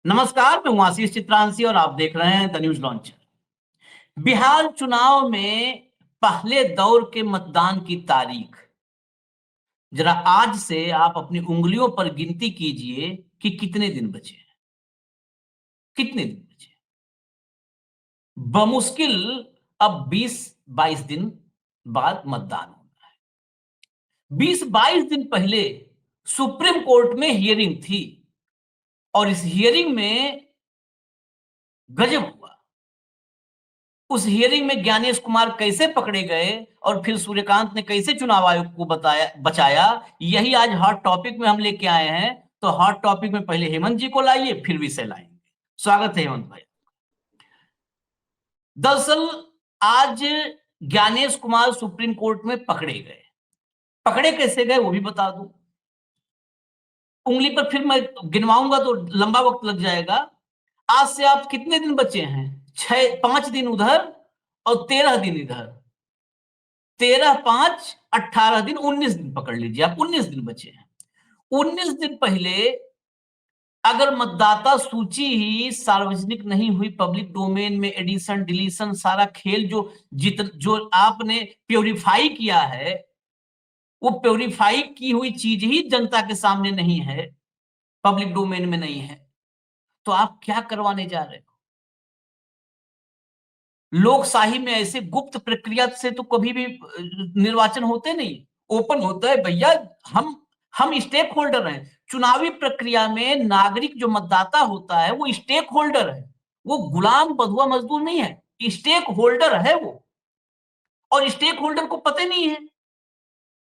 नमस्कार, मैं हूं आशीष चित्रांशी और आप देख रहे हैं द न्यूज लॉन्चर। बिहार चुनाव में पहले दौर के मतदान की तारीख जरा आज से आप अपनी उंगलियों पर गिनती कीजिए कि कितने दिन बचे हैं। कितने दिन बचे हैं? बमुश्किल अब 20-22 दिन बाद मतदान होना है। 20-22 दिन पहले सुप्रीम कोर्ट में हियरिंग थी और इस हियरिंग में गजब हुआ। उस हियरिंग में ज्ञानेश कुमार कैसे पकड़े गए और फिर सूर्यकांत ने कैसे चुनाव आयोग को बचाया, यही आज हॉट टॉपिक में हम लेके आए हैं। तो हॉट टॉपिक में पहले हेमंत जी को लाइए, फिर विषय लाएंगे। स्वागत है हेमंत भाई। दरअसल आज ज्ञानेश कुमार सुप्रीम कोर्ट में पकड़े गए। पकड़े कैसे गए वो भी बता दूं। उंगली पर फिर मैं गिनवाऊंगा तो लंबा वक्त लग जाएगा। आज से आप कितने दिन बचे हैं? 5 दिन उधर और 13 दिन इधर। 13, 5, 18 दिन, 19 दिन पकड़ लीजिए आप। 19 दिन बचे हैं। 19 दिन पहले अगर मतदाता सूची ही सार्वजनिक नहीं हुई, पब्लिक डोमेन में एडिशन डिलीशन सारा खेल जो आपने प्योरीफाई किया है, वो प्योरीफाई की हुई चीज ही जनता के सामने नहीं है, पब्लिक डोमेन में नहीं है, तो आप क्या करवाने जा रहे हो? लोकशाही में ऐसे गुप्त प्रक्रिया से तो कभी भी निर्वाचन होते नहीं, ओपन होता है भैया। हम स्टेक होल्डर हैं चुनावी प्रक्रिया में। नागरिक जो मतदाता होता है वो स्टेक होल्डर है, वो गुलाम बधुआ मजदूर नहीं है, स्टेक होल्डर है वो। और स्टेक होल्डर को पता नहीं है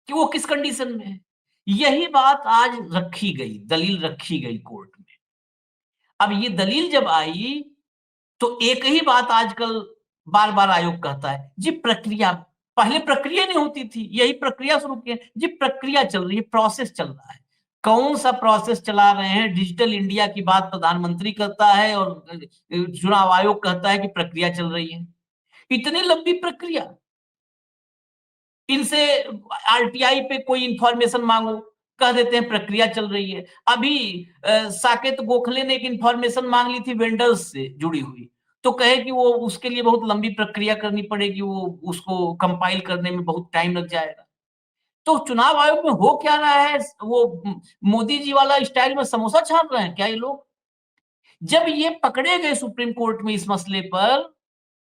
कि वो किस कंडीशन में है। यही बात आज रखी गई, दलील रखी गई कोर्ट में। अब ये दलील जब आई तो एक ही बात आजकल बार बार आयोग कहता है, जी प्रक्रिया, पहले प्रक्रिया नहीं होती थी, यही प्रक्रिया शुरू की है जी। प्रक्रिया चल रही है, प्रोसेस चल रहा है। कौन सा प्रोसेस चला रहे हैं? डिजिटल इंडिया की बात प्रधानमंत्री करता है और चुनाव आयोग कहता है कि प्रक्रिया चल रही है। इतनी लंबी प्रक्रिया। इनसे आरटीआई पे कोई इंफॉर्मेशन मांगो, कह देते हैं प्रक्रिया चल रही है। अभी साकेत गोखले ने एक इंफॉर्मेशन मांग ली थी वेंडर्स से जुड़ी हुई, तो कहे कि वो उसके लिए बहुत लंबी प्रक्रिया करनी पड़ेगी, वो उसको कंपाइल करने में बहुत टाइम लग जाएगा। तो चुनाव आयोग में हो क्या रहा है? वो मोदी जी वाला स्टाइल में समोसा छाप रहे हैं क्या ये लोग? जब ये पकड़े गए सुप्रीम कोर्ट में इस मसले पर,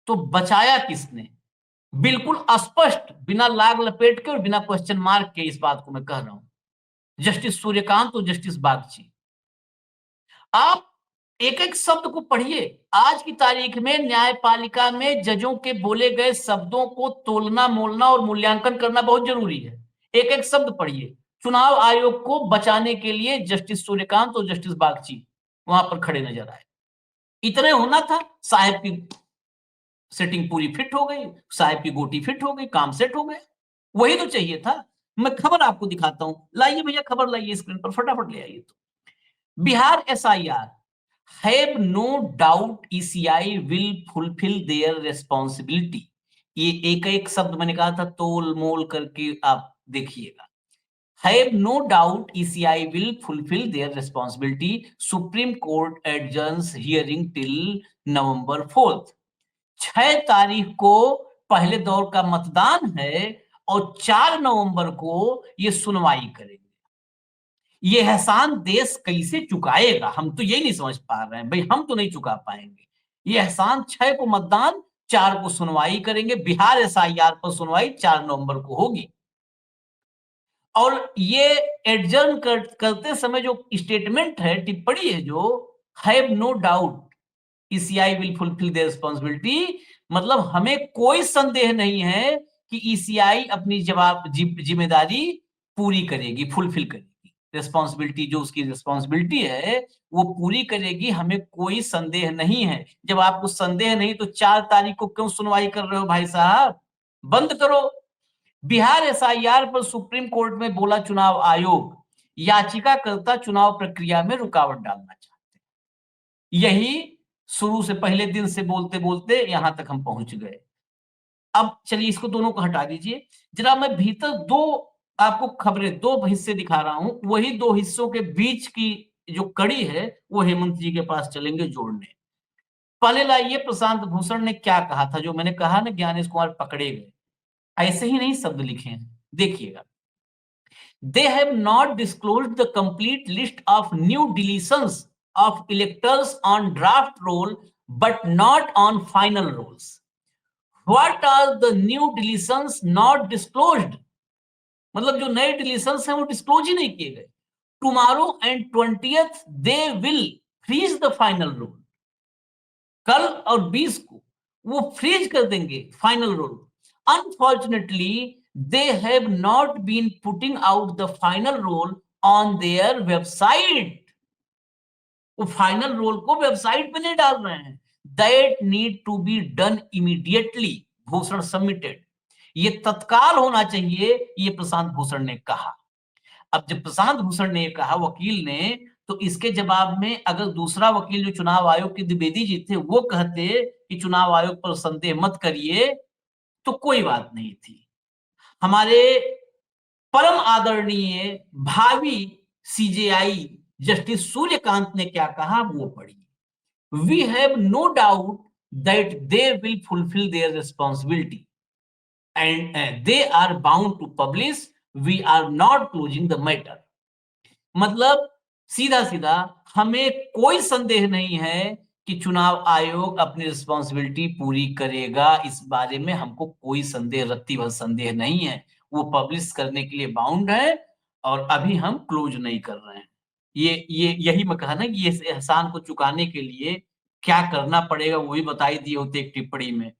तो बचाया किसने? बिल्कुल स्पष्ट, बिना लाग लपेट के और बिना क्वेश्चन मार्क के इस बात को मैं कह रहा हूं, जस्टिस सूर्यकांत और जस्टिस बागची। आप एक एक शब्द को पढ़िए। आज की तारीख में न्यायपालिका में जजों के बोले गए शब्दों को तोलना मोलना और मूल्यांकन करना बहुत जरूरी है। एक एक शब्द पढ़िए। चुनाव आयोग को बचाने के लिए जस्टिस सूर्यकांत और जस्टिस बागची वहां पर खड़े नजर आए। इतने होना था, साहब की सेटिंग पूरी फिट हो गई, साहब की गोटी फिट हो गई, काम सेट हो गया। वही तो चाहिए था। मैं खबर आपको दिखाता हूं, लाइए भैया खबर लाइए स्क्रीन पर, फटाफट ले आइए। तो Bihar SIR, have no doubt ECI will fulfil their responsibility. ये एक एक शब्द मैंने कहा था, तोल मोल करके आप देखिएगा। Have no doubt ECI will fulfil their responsibility, Supreme Court adjourns hearing till November 4th। 6 तारीख को पहले दौर का मतदान है और 4 नवंबर को ये सुनवाई करेंगे। ये एहसान देश कैसे चुकाएगा? हम तो यही नहीं समझ पा रहे हैं भाई, हम तो नहीं चुका पाएंगे ये एहसान। 6 को मतदान, 4 को सुनवाई करेंगे। बिहार एसआईआर पर सुनवाई 4 नवंबर को होगी। और ये एडजर्न करते समय जो स्टेटमेंट है, टिप्पणी है, जो have no doubt ECI will fulfil their responsibility, मतलब हमें कोई संदेह नहीं है कि ईसीआई अपनी जिम्मेदारी पूरी करेगी, फुलफिल करेगी। रिस्पांसिबिलिटी, जो उसकी रिस्पांसिबिलिटी है वो पूरी करेगी, हमें कोई संदेह नहीं है। जब आपको संदेह नहीं तो 4 तारीख को क्यों सुनवाई कर रहे हो भाई साहब? बंद करो। बिहार एसआईआर पर सुप्रीम कोर्ट में बोला चुनाव आयोग, याचिकाकर्ता चुनाव प्रक्रिया में रुकावट डालना चाहते हैं। यही शुरू से, पहले दिन से बोलते बोलते यहां तक हम पहुंच गए। अब चलिए इसको दोनों को हटा दीजिए। जरा मैं भीतर दो आपको खबरें, दो हिस्से दिखा रहा हूं, वही दो हिस्सों के बीच की जो कड़ी है वो हेमंत जी के पास चलेंगे जोड़ने। पहले लाइए प्रशांत भूषण ने क्या कहा था, जो मैंने कहा ना ज्ञानेश कुमार पकड़े गए, ऐसे ही नहीं शब्द लिखे हैं, देखिएगा। They have not disclosed the complete list of new deletions of electors on draft roll, but not on final rolls. What are the new deletions not disclosed? मतलब जो नए डिलीशंस हैं वो डिस्क्लोज ही नहीं किए गए। Tomorrow and 20th they will freeze the final roll. कल और 20 को वो फ्रीज कर देंगे final roll. Unfortunately they have not been putting out the final roll on their website. वो फाइनल रोल को वेबसाइट पे नहीं डाल रहे हैं। That need to be done immediately. Bhushan submitted. ये तत्काल होना चाहिए, ये प्रशांत भूषण ने कहा। अब जब प्रशांत भूषण ने कहा वकील ने, तो इसके जवाब में अगर दूसरा वकील जो चुनाव आयोग के द्विवेदी जी थे वो कहते कि चुनाव आयोग पर संदेह मत करिए, तो कोई बात नहीं थी। हमारे परम आदरणीय भावी सीजेआई जस्टिस सूर्यकांत ने क्या कहा वो पढ़िए। We have no doubt that they will fulfil their responsibility and they are bound to publish. We are not closing the matter. मतलब सीधा सीधा हमें कोई संदेह नहीं है कि चुनाव आयोग अपनी रिस्पॉन्सिबिलिटी पूरी करेगा। इस बारे में हमको कोई संदेह, रत्ती भर संदेह नहीं है। वो पब्लिश करने के लिए बाउंड है और अभी हम क्लोज नहीं कर रहे हैं। ये यही मैं कहा ना कि ये एहसान को चुकाने के लिए क्या करना पड़ेगा वो भी बताई दिए होते एक टिप्पणी में।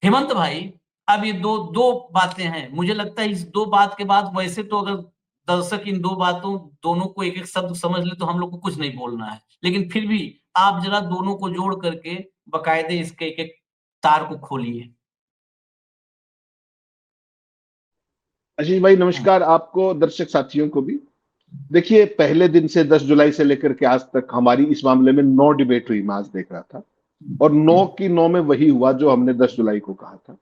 हेमंत भाई, अब ये दो दो बातें हैं। मुझे लगता है इस दो बात के बाद, वैसे तो अगर दर्शक इन दो बातों दोनों को एक एक शब्द समझ ले तो हम लोग को कुछ नहीं बोलना है, लेकिन फिर भी आप जरा दोनों को जोड़ करके बकायदे इसके एक एक तार को खोलिए। आशीष भाई नमस्कार, आपको दर्शक साथियों को भी। देखिए, पहले दिन से 10 जुलाई से लेकर के आज तक हमारी इस मामले में 9 डिबेट हुई, मैं आज देख रहा था, और 9 की 9 में वही हुआ जो हमने 10 जुलाई को कहा था।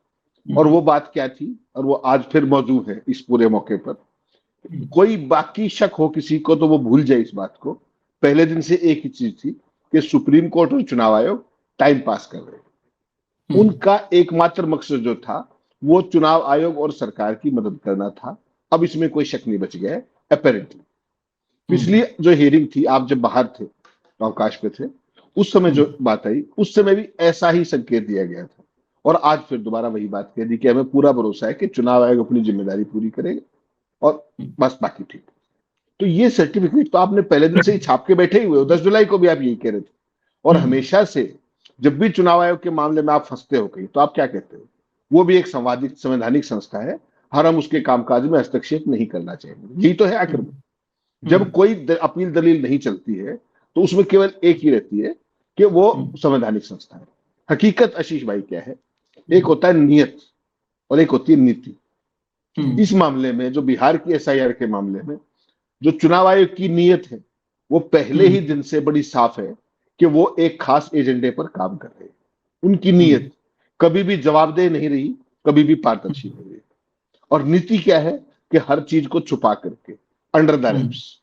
और वो बात क्या थी, और वो आज फिर मौजूद है इस पूरे मौके पर। कोई बाकी शक हो किसी को तो वो भूल जाए इस बात को। पहले दिन से एक ही चीज थी कि सुप्रीम कोर्ट और चुनाव आयोग टाइम पास कर रहे। उनका एकमात्र मकसद जो था वो चुनाव आयोग और सरकार की मदद करना था। अब इसमें कोई शक नहीं बच गया है अपेरेंटली। पिछली जो हियरिंग थी, आप जब बाहर थे, अवकाश पे थे, उस समय जो बात आई, उस समय भी ऐसा ही संकेत दिया गया था। और आज फिर दोबारा वही बात कह दी कि हमें पूरा भरोसा है कि चुनाव आयोग अपनी जिम्मेदारी पूरी करेगा और बस बाकी ठीक। तो ये सर्टिफिकेट तो आपने पहले दिन से ही छाप के बैठे ही हुए हो। 10 जुलाई को भी आप यही कह रहे थे। और हमेशा से जब भी चुनाव आयोग के मामले में आप फंसते हो कहीं, तो आप क्या कहते हो? वो भी एक संवैधानिक संस्था है, हर हम उसके कामकाज में हस्तक्षेप नहीं करना चाहिए। यही तो है आखिर में। जब कोई अपील दलील नहीं चलती है तो उसमें केवल एक ही रहती है कि वो संवैधानिक संस्था है। हकीकत आशीष भाई क्या है? एक होता है नियत और एक होती है नीति। इस मामले में, जो बिहार की एसआईआर के मामले में, जो चुनाव आयोग की नीयत है वो पहले ही दिन से बड़ी साफ है कि वो एक खास एजेंडे पर काम कर रहे हैं। उनकी नीयत कभी भी जवाबदेह नहीं रही, कभी भी पारदर्शी नहीं रही। और नीति क्या है कि हर चीज को छुपा करके, under the wraps.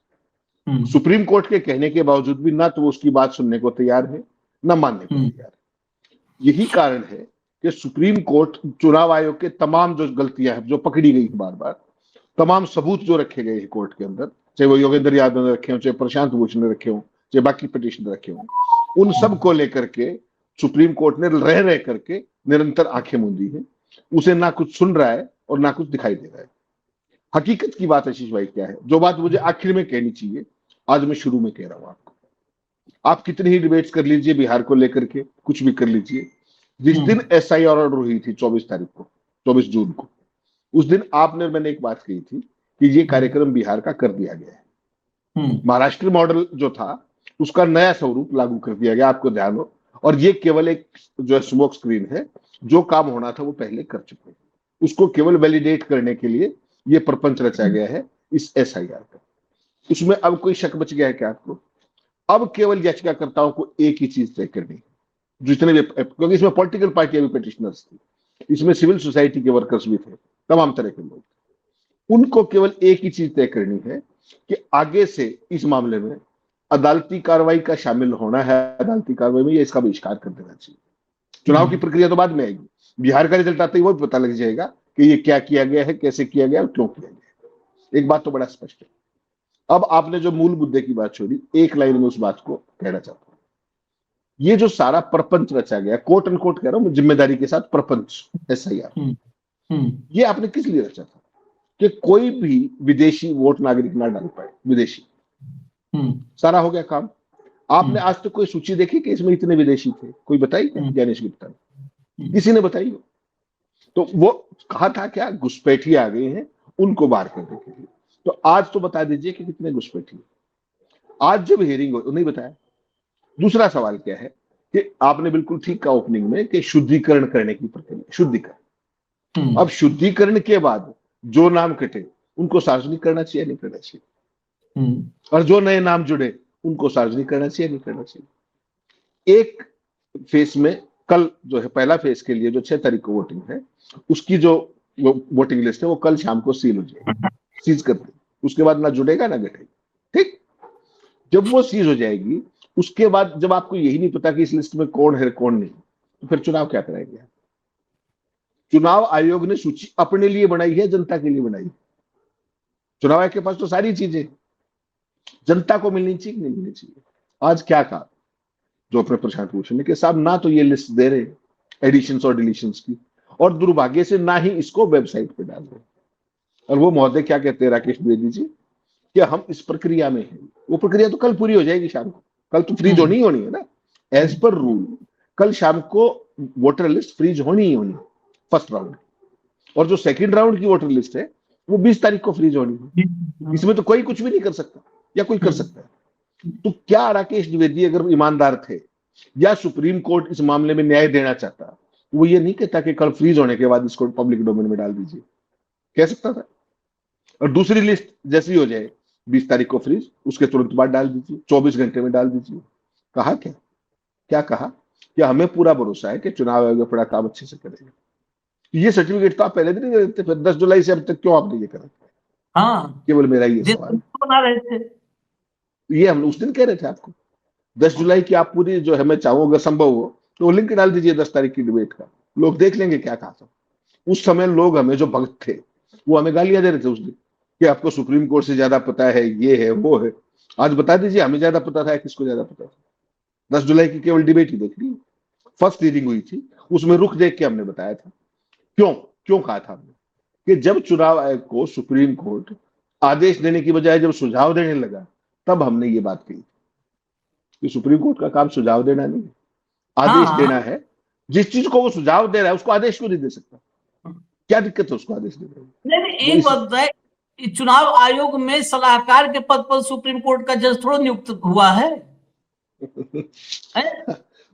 Supreme court के कहने के बावजूद भी ना तो वो उसकी बात सुनने को तैयार है, ना मानने को तैयार है। यही कारण है कि सुप्रीम कोर्ट चुनाव आयोग के तमाम जो गलतियां हैं, जो पकड़ी गई बार बार, तमाम सबूत जो रखे गए हैं कोर्ट के अंदर, चाहे वो योगेंद्र यादव ने रखे हो, चाहे प्रशांत भूषण ने रखे हो, चाहे बाकी पिटिशन रखे हो, उन सब को लेकर के सुप्रीम कोर्ट ने रह करके निरंतर आंखें मूंदी है। उसे ना कुछ सुन रहा है और ना कुछ दिखाई दे रहा है। हकीकत की बात आशीष भाई क्या है, जो बात मुझे आखिर में कहनी चाहिए, आज मैं शुरू में कह रहा हूं आपको। आप कितनी ही डिबेट्स कर लीजिए बिहार को लेकर के, कुछ भी कर लीजिए, जिस दिन एसआईआर ऑर्डर हुई थी 24 तारीख को, 24 जून को, उस दिन आपने, मैंने एक बात कही थी कि ये कार्यक्रम बिहार का कर दिया गया है। महाराष्ट्र मॉडल जो था उसका नया स्वरूप लागू कर दिया गया, आपको ध्यान हो। और ये केवल एक जो स्मोक स्क्रीन है, जो काम होना था वो पहले कर चुके हैं। उसको केवल वैलिडेट करने के लिए ये प्रपंच रचा गया है इस एसआईआर का। उसमें अब कोई शक बच गया है क्या आपको? अब केवल याचिकाकर्ताओं को एक ही चीज तय करनी है, जितने भी, क्योंकि इसमें पॉलिटिकल पार्टियां भी पिटिशनर्स थी, इसमें सिविल सोसाइटी के वर्कर्स भी थे, तमाम तरह के लोग थे। उनको केवल एक ही चीज तय करनी है कि आगे से इस मामले में अदालती कार्रवाई का शामिल होना है अदालती कार्रवाई में, ये इसका बहिष्कार कर देना चाहिए। चुनाव की प्रक्रिया तो बाद में आएगी, बिहार का रिजल्ट आते ही वो भी पता लग जाएगा कि ये क्या किया गया है, कैसे किया गया और क्यों किया गया। एक बात तो बड़ा स्पष्ट है। अब आपने जो मूल मुद्दे की बात छोड़ी, एक लाइन में उस बात को कहना चाहता हूं। ये जो सारा प्रपंच रचा गया, कोट एंड कोट कह रहा हूं जिम्मेदारी के साथ, प्रपंच SIR, ये आपने किस लिए रचा था? कि कोई भी विदेशी वोट नागरिक ना डाल पाए, विदेशी। सारा हो गया काम। आपने आज तक कोई सूची देखी कि इसमें इतने विदेशी थे? कोई बताई क्या? ज्ञानेश गुप्ता ने, किसी ने बताई हो? तो वो कहा था क्या, घुसपैठी आ गई हैं, उनको बाहर करने के लिए। तो आज तो बता दीजिए कि कितने घुसपैठी। आज जब हियरिंग हो नहीं बताया। दूसरा सवाल क्या है कि आपने बिल्कुल ठीक कहा ओपनिंग में कि शुद्धिकरण करने की प्रक्रिया, शुद्धिकरण। अब शुद्धिकरण के बाद जो नाम कटे उनको सार्वजनिक करना चाहिए, नहीं करना चाहिए? और जो नए नाम जुड़े उनको सार्वजनिक करना चाहिए, नहीं करना चाहिए? एक फेस में कल जो है, पहला फेस के लिए जो 6 तारीख को वोटिंग है, उसकी जो वोटिंग लिस्ट है वो कल शाम को सील हो जाएगी, सीज कर दे। उसके बाद ना जुड़ेगा ना घटेगा। ठीक, जब वो सीज हो जाएगी, उसके बाद जब आपको यही नहीं पता कि इस लिस्ट में कौन है कौन नहीं, तो फिर चुनाव क्या कराएंगे? चुनाव आयोग ने सूची अपने लिए बनाई है, जनता के लिए बनाई? चुनाव आयोग के पास तो सारी चीजें जनता को मिलनी चाहिए, नहीं मिलनी चाहिए? आज क्या कहा जो अपने प्रशांत भूषण ने कि साहब ना तो ये लिस्ट दे रहे एडिशंस और डिलीशंस की, और दुर्भाग्य से ना ही इसको वेबसाइट पे डाल रहे। और वो महोदय क्या कहते हैं, राकेश द्विवेदी जी, कि हम इस प्रक्रिया में हैं। वो प्रक्रिया तो कल पूरी हो जाएगी शाम को। कल तो फ्रीज होनी ही होनी है ना, एज पर रूल। कल शाम को वोटर लिस्ट फ्रीज होनी ही होनी, फर्स्ट राउंड। और जो सेकंड राउंड की वोटर लिस्ट है वो 20 तारीख को फ्रीज होनी है। इसमें तो कोई कुछ भी नहीं कर सकता, या कोई कर सकता है? तो क्या राकेश द्विवेदी अगर ईमानदार थे, या सुप्रीम कोर्ट इस मामले में न्याय देना चाहता, वो ये नहीं कहता कि कल फ्रीज होने के बाद इसको पब्लिक डोमेन में डाल दीजिए? कह सकता था। और दूसरी लिस्ट जैसी हो जाए 20 तारीख को फ्रीज, उसके तुरंत बाद डाल दीजिए, 24 घंटे में डाल दीजिए। कहा क्या कहा कि हमें पूरा भरोसा है कि चुनाव आयोग अपना काम अच्छे से करेगा। ये सर्टिफिकेट तो आप पहले दिन नहीं देते, फिर 10 जुलाई से अब तक क्यों आपने ये करा? हाँ, केवल मेरा ये सवाल बना रहे थे। ये हम उस दिन कह रहे थे आपको 10 जुलाई की आप पूरी जो है, मैं चाहूँ अगर संभव हो तो लिंक डाल दीजिए 10 तारीख की डिबेट का, लोग देख लेंगे क्या कहा था। उस समय लोग हमें जो भक्त थे वो हमें गालियां दे रहे थे उस दिन कि आपको सुप्रीम कोर्ट से ज्यादा पता है, ये है वो है। आज बता दीजिए हमें ज्यादा पता था, किसको ज्यादा पता था? 10 जुलाई की केवल डिबेट ही देख ली, फर्स्ट हीयरिंग हुई थी, उसमें रुख देख के हमने बताया था। क्यों कहा था हमने कि जब चुनाव आयोग को सुप्रीम कोर्ट आदेश देने की बजाय जब सुझाव देने लगा, तब हमने ये बात कही कि सुप्रीम कोर्ट का काम सुझाव देना नहीं, आदेश देना है। जिस चीज को वो सुझाव दे रहा है उसको आदेश क्यों नहीं दे सकता? क्या दिक्कत है उसको आदेश देने में? नहीं, एक बात है, चुनाव आयोग में सलाहकार के पद पर सुप्रीम कोर्ट का जज थोड़ा नियुक्त हुआ है?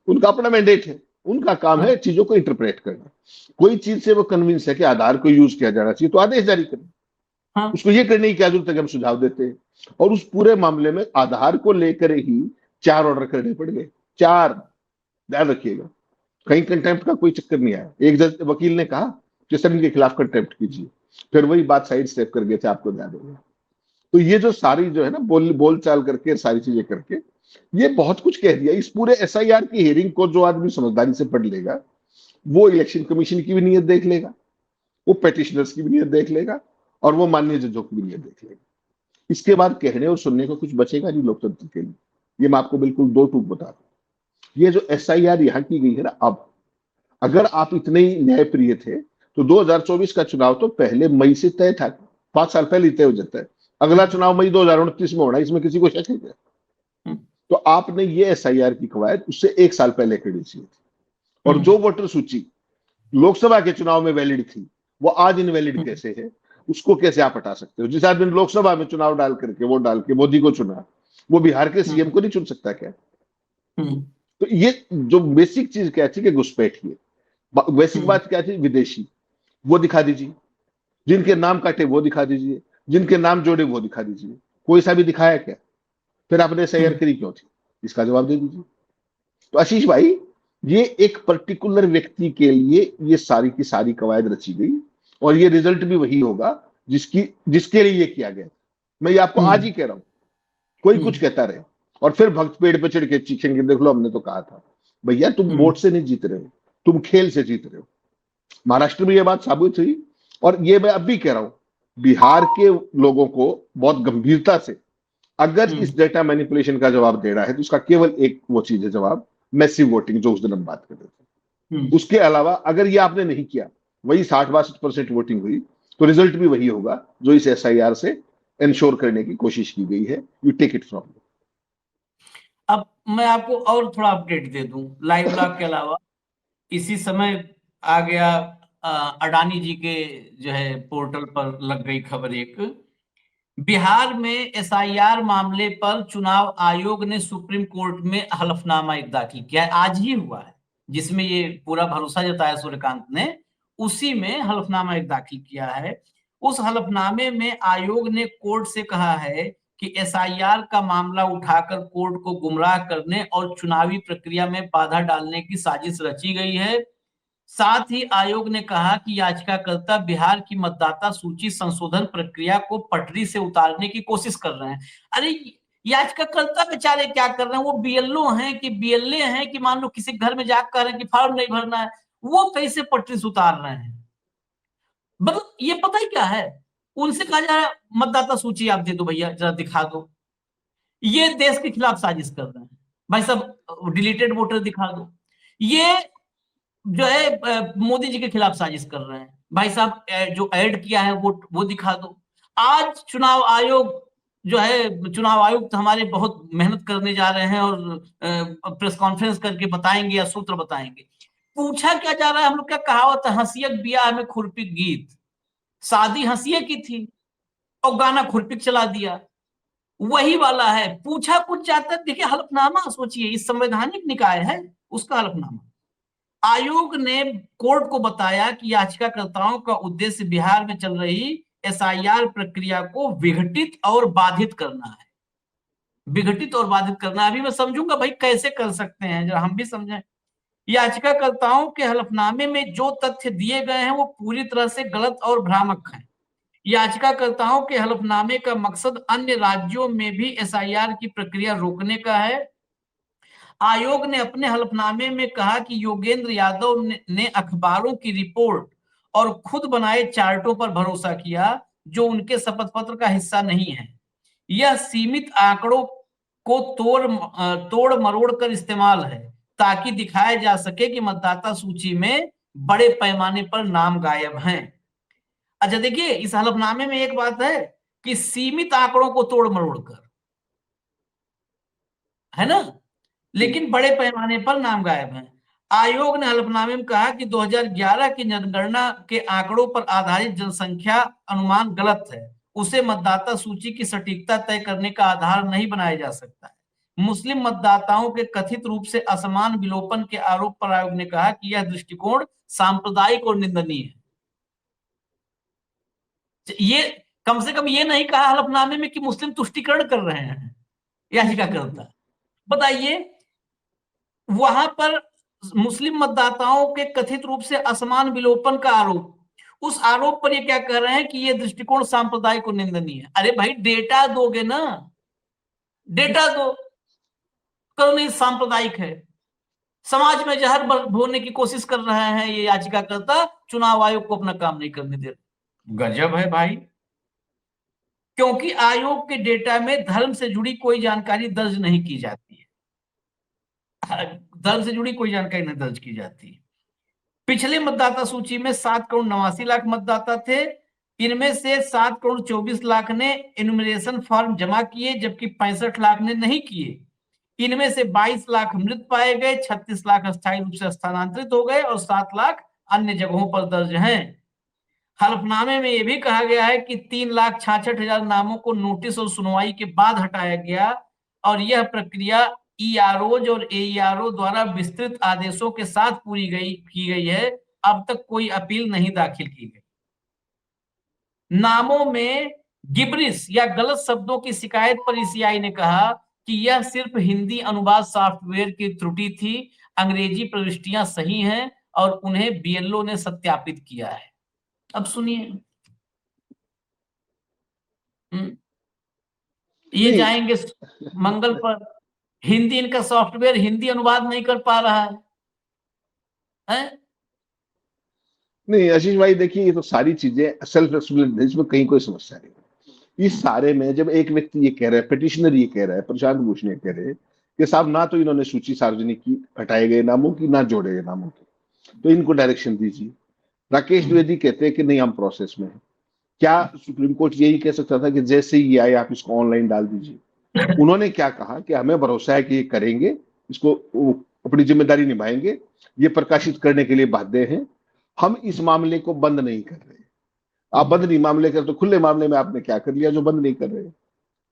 उनका अपना मैंडेट है, उनका काम है चीजों को इंटरप्रेट करना। कोई चीज से वो कन्विंस है कि आधार को यूज किया जाना चाहिए तो आदेश जारी करें। हाँ। उसको ये करने की क्या जरूरत है कि हम सुझाव देते हैं? और उस पूरे मामले में आधार को लेकर ही 4 ऑर्डर करने पड़ गए, 4। ध्यान रखिएगा, कहीं कंटेम्प्ट का कोई चक्कर नहीं आया। एक जज वकील ने कहा कि सर इनके खिलाफ कंटेम्प्ट कीजिए, फिर वही बात साइड स्टेप कर गए थे, आपको ध्यान होगा। तो ये जो सारी जो है ना बोल चाल करके सारी चीजें करके ये बहुत कुछ कह दिया। इस पूरे SIR की हियरिंग को जो आदमी समझदारी से पढ़ लेगा, वो इलेक्शन कमीशन की भी नीयत देख लेगा, वो पेटिशनर्स की भी नीयत देख लेगा, और वो माननीय जजों की भी नीयत देख लेगा। इसके बाद कहने और सुनने को कुछ बचेगा नहीं लोकतंत्र के लिए। ये मैं आपको बिल्कुल 2 टूक बता दूं। ये जो SIR यहाँ की गई है ना, अब अगर आप इतने ही न्यायप्रिय थे तो 2024 का चुनाव तो पहले मई से तय था, 5 साल पहले तय हो जाता है। अगला चुनाव मई 2029 में होना, इसमें किसी को शक है क्या? तो आपने ये SIR की कवायद उससे 1 साल पहले करनी चाहिए थी। और जो वोटर सूची लोकसभा के चुनाव में वैलिड थी वो आज इनवैलिड कैसे है, उसको कैसे आप हटा सकते हो? जिस आदमी ने लोकसभा में चुनाव डाल करके वोट डाल के मोदी को चुना, वो बिहार के CM को नहीं चुन सकता क्या? तो ये जो बेसिक चीज क्या थी कि घुसपैठी है, बेसिक बात क्या थी? विदेशी, वो दिखा दीजिए। जिनके नाम काटे वो दिखा दीजिए, जिनके नाम जोड़े वो दिखा दीजिए। कोई सा भी दिखाया क्या? फिर आपने SIR करी क्यों थी? इसका जवाब दे दीजिए। तो आशीष भाई, ये एक पर्टिकुलर व्यक्ति के लिए ये सारी की सारी कवायद रची गई, और ये रिजल्ट भी वही होगा जिसके लिए ये किया गया। मैं ये आपको आज ही कह रहा हूं, कोई कुछ कहता रहे। और फिर भक्त पेड़ पे चढ़ के चीखेंगे, देख लो हमने तो कहा था। भैया तुम वोट से नहीं जीत रहे हो, तुम खेल से जीत रहे हो। महाराष्ट्र में ये बात साबित हुई, और ये मैं अब भी कह रहा हूं, बिहार के लोगों को बहुत गंभीरता से अगर इस डेटा मैनिपुलेशन का जवाब दे रहा है तो उसका केवल एक वो चीज है जवाब, मैसिव वोटिंग, जो उस दिन हम बात कर रहे थे। उसके अलावा अगर ये आपने नहीं किया, वही 60-62% वोटिंग हुई, तो रिजल्ट भी वही होगा जो इस एसआईआर से इंश्योर करने की कोशिश की गई है। You take it from. अब मैं आपको और थोड़ा अपडेट दे दूं लाइव लॉग के अलावा। इसी समय आ गया अडानी जी के जो है पोर्टल पर लग गई खबर एक। बिहार में एसआईआर मामले पर चुनाव आयोग ने सुप्रीम कोर्ट में हलफनामा एक दाखिल किया है, आज ही हुआ है, जिसमें ये पूरा भरोसा जताया सूर्यकांत ने, उसी में हलफनामा एक दाखिल किया है। उस हलफनामे में आयोग ने कोर्ट से कहा है कि एसआईआर का मामला उठाकर कोर्ट को गुमराह करने और चुनावी प्रक्रिया में बाधा डालने की साजिश रची गई है। साथ ही आयोग ने कहा कि याचिकाकर्ता बिहार की मतदाता सूची संशोधन प्रक्रिया को पटरी से उतारने की कोशिश कर रहे हैं। अरे याचिकाकर्ता बेचारे क्या कर रहे हैं, वो बीएलओ हैं कि बीएलए हैं कि मान लो किसी घर में जाकर कह रहे हैं कि फॉर्म नहीं भरना है, वो कैसे पटरी से उतार रहे हैं? मतलब ये पता ही क्या है, उनसे कहा जा रहा है मतदाता सूची आप दे दो भैया, जरा दिखा दो। ये देश के खिलाफ साजिश कर रहे हैं भाई साहब, डिलीटेड वोटर दिखा दो। ये जो है मोदी जी के खिलाफ साजिश कर रहे हैं भाई साहब, जो ऐड किया है वो दिखा दो। आज चुनाव आयोग जो है, चुनाव आयुक्त हमारे बहुत मेहनत करने जा रहे हैं और प्रेस कॉन्फ्रेंस करके बताएंगे या सूत्र बताएंगे। पूछा क्या जा रहा है, हम लोग क्या कहावत है, हंसियक बियाह में खुरपिक गीत। शादी हंसिए की थी और गाना खुरपिक चला दिया, वही वाला है। पूछा कुछ जाता है, देखिए हलफनामा सोचिए, इस संवैधानिक निकाय है उसका हलफनामा। आयोग ने कोर्ट को बताया कि याचिकाकर्ताओं का उद्देश्य बिहार में चल रही एसआईआर प्रक्रिया को विघटित और बाधित करना है। विघटित और बाधित करना, अभी मैं समझूंगा भाई कैसे कर सकते हैं, जरा हम भी समझें। याचिकाकर्ताओं के हलफनामे में जो तथ्य दिए गए हैं वो पूरी तरह से गलत और भ्रामक हैं। याचिकाकर्ताओं के हलफनामे का मकसद अन्य राज्यों में भी एसआईआर की प्रक्रिया रोकने का है। आयोग ने अपने हलफनामे में कहा कि योगेंद्र यादव ने अखबारों की रिपोर्ट और खुद बनाए चार्टों पर भरोसा किया जो उनके शपथ पत्र का हिस्सा नहीं है। यह सीमित आंकड़ों को तोड़ मरोड़ कर इस्तेमाल है ताकि दिखाया जा सके कि मतदाता सूची में बड़े पैमाने पर नाम गायब हैं। अच्छा देखिए, इस हलफनामे में एक बात है कि सीमित आंकड़ों को तोड़ मरोड़ कर, है ना, लेकिन बड़े पैमाने पर नाम गायब हैं। आयोग ने हलफनामे में कहा कि 2011 की जनगणना के आंकड़ों पर आधारित जनसंख्या अनुमान गलत है, उसे मतदाता सूची की सटीकता तय करने का आधार नहीं बनाया जा सकता है। मुस्लिम मतदाताओं के कथित रूप से असमान विलोपन के आरोप पर आयोग ने कहा कि यह दृष्टिकोण सांप्रदायिक और निंदनीय है। ये कम से कम ये नहीं कहा हलफनामे में कि मुस्लिम तुष्टिकरण कर रहे हैं याचिकाकर्ता। बताइए, वहां पर मुस्लिम मतदाताओं के कथित रूप से असमान विलोपन का आरोप, उस आरोप पर ये क्या कह रहे हैं कि ये दृष्टिकोण सांप्रदायिक और निंदनीय है। अरे भाई डेटा दोगे ना, डेटा दो। करो नहीं सांप्रदायिक है, समाज में जहर बोने की कोशिश कर रहे हैं ये याचिकाकर्ता, चुनाव आयोग को अपना काम नहीं करने दे रहे। गजब है भाई, क्योंकि आयोग के डेटा में धर्म से जुड़ी कोई जानकारी दर्ज नहीं की जाती है, धर्म से जुड़ी कोई जानकारी नहीं दर्ज की जाती है। पिछले मतदाता सूची में 7,89,00,000 मतदाता थे। इनमें से 7,24,00,000 ने इनुमरेशन फॉर्म जमा किए जबकि 65,00,000 ने नहीं किए। इनमें से 22,00,000 मृत पाए गए, 36,00,000 अस्थायी रूप से स्थानांतरित हो गए और 7,00,000 अन्य जगहों पर दर्ज हैं। हलफनामे में यह भी कहा गया है कि 3,66,000 नामों को नोटिस और सुनवाई के बाद हटाया गया और यह प्रक्रिया ईआरओज और एईआरओ द्वारा विस्तृत आदेशों के साथ की गई है। अब तक कोई अपील नहीं दाखिल की गई। नामों में गिब्रिस या गलत शब्दों की शिकायत पर ईसीआई ने कहा कि यह सिर्फ हिंदी अनुवाद सॉफ्टवेयर की त्रुटि थी, अंग्रेजी प्रविष्टियां सही हैं और उन्हें बीएलओ ने सत्यापित किया है। अब सुनिए, ये नहीं, जाएंगे मंगल पर, हिंदी इनका सॉफ्टवेयर हिंदी अनुवाद नहीं कर पा रहा है? नहीं आशीष भाई, देखिए ये तो सारी चीजें सेल्फ एक्सप्लेनेटरी, इसमें कहीं कोई समस्या नहीं। इस सारे में जब एक व्यक्ति ये कह रहा है, पिटिशनर ये कह रहा है, प्रशांत भूषण ये कह रहे हैं कि साहब ना तो इन्होंने सूची सार्वजनिक की हटाए गए नामों की, ना जोड़े गए नामों की, तो इनको डायरेक्शन दीजिए। राकेश द्विवेदी कहते हैं कि नहीं हम प्रोसेस में हैं। क्या सुप्रीम कोर्ट यही कह सकता था कि जैसे ही ये आए आप इसको ऑनलाइन डाल दीजिए? उन्होंने क्या कहा कि हमें भरोसा है कि ये करेंगे, इसको वो अपनी जिम्मेदारी निभाएंगे, ये प्रकाशित करने के लिए बाध्य हैं, हम इस मामले को बंद नहीं कर रहे। आप बंद नहीं मामले कर, तो खुले मामले में आपने क्या कर लिया जो बंद नहीं कर रहे?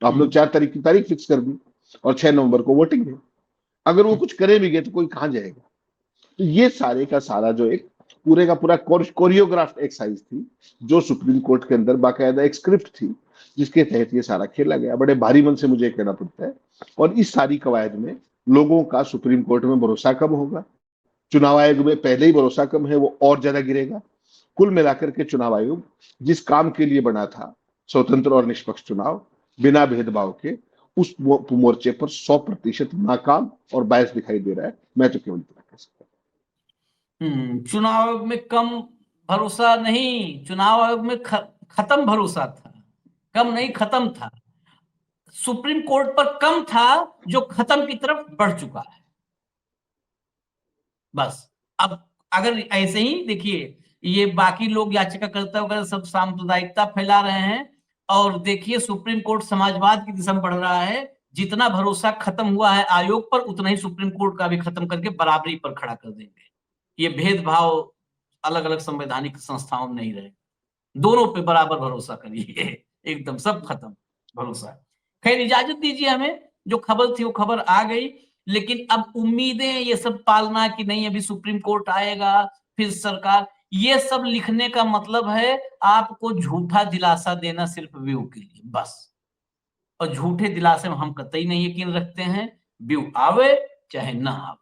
आप लोग 4 तारीख की तारीख फिक्स कर दी और 6 नवंबर को वोटिंग है। अगर वो कुछ करे भी गए तो कोई कहां जाएगा? तो ये सारे का सारा जो एक पूरे का पूरा कोरियोग्राफ्ट एक्सरसाइज थी, जो सुप्रीम कोर्ट के अंदर बाकायदा एक स्क्रिप्ट थी, जिसके तहत ये सारा खेला गया। बड़े भारी मन से मुझे कहना पड़ता है। और इस सारी कवायद में लोगों का सुप्रीम कोर्ट में भरोसा कम होगा, चुनाव आयोग में पहले ही भरोसा कम है, वो और ज्यादा गिरेगा। कुल मिलाकर के चुनाव आयोग जिस काम के लिए बना था, स्वतंत्र और निष्पक्ष चुनाव बिना भेदभाव के, उस मोर्चे पर 100% नाकाम और बायस दिखाई दे रहा है। मैं तो केवल इतना कह सकता हूं। चुनाव आयोग में कम भरोसा नहीं, चुनाव आयोग में खत्म भरोसा था, कम नहीं खत्म था। सुप्रीम कोर्ट पर कम था, जो खत्म की तरफ बढ़ चुका है। बस अब अगर ऐसे ही देखिए, ये बाकी लोग याचिकाकर्ता वगैरह सब सांप्रदायिकता फैला रहे हैं, और देखिए सुप्रीम कोर्ट समाजवाद की दिशा में बढ़ रहा है। जितना भरोसा खत्म हुआ है आयोग पर, उतना ही सुप्रीम कोर्ट का भी खत्म करके बराबरी पर खड़ा कर देंगे। ये भेदभाव अलग अलग संवैधानिक संस्थाओं में नहीं रहे, दोनों पे बराबर भरोसा करिए, एकदम सब खत्म भरोसा। खैर इजाजत दीजिए हमें, जो खबर थी वो खबर आ गई, लेकिन अब उम्मीदें ये सब पालना कि नहीं अभी सुप्रीम कोर्ट आएगा, फिर सरकार, ये सब लिखने का मतलब है आपको झूठा दिलासा देना सिर्फ व्यू के लिए, बस। और झूठे दिलासे में हम कतई नहीं यकीन रखते हैं, व्यू आवे चाहे ना आवे।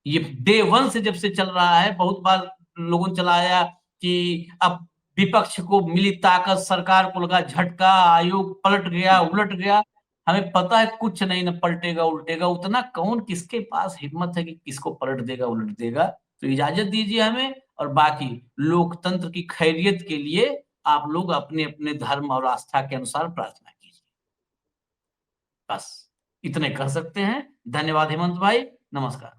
ये डे वन से जब से चल रहा है, बहुत बार लोगों ने चलाया कि अब विपक्ष को मिली ताकत, सरकार को लगा झटका, आयोग पलट गया, उलट गया। हमें पता है कुछ नहीं न पलटेगा उल्टेगा, उतना कौन किसके पास हिम्मत है कि किसको पलट देगा उलट देगा। तो इजाजत दीजिए हमें, और बाकी लोकतंत्र की खैरियत के लिए आप लोग अपने अपने धर्म और आस्था के अनुसार प्रार्थना कीजिए। बस इतने कर सकते हैं। धन्यवाद हेमंत भाई, नमस्कार।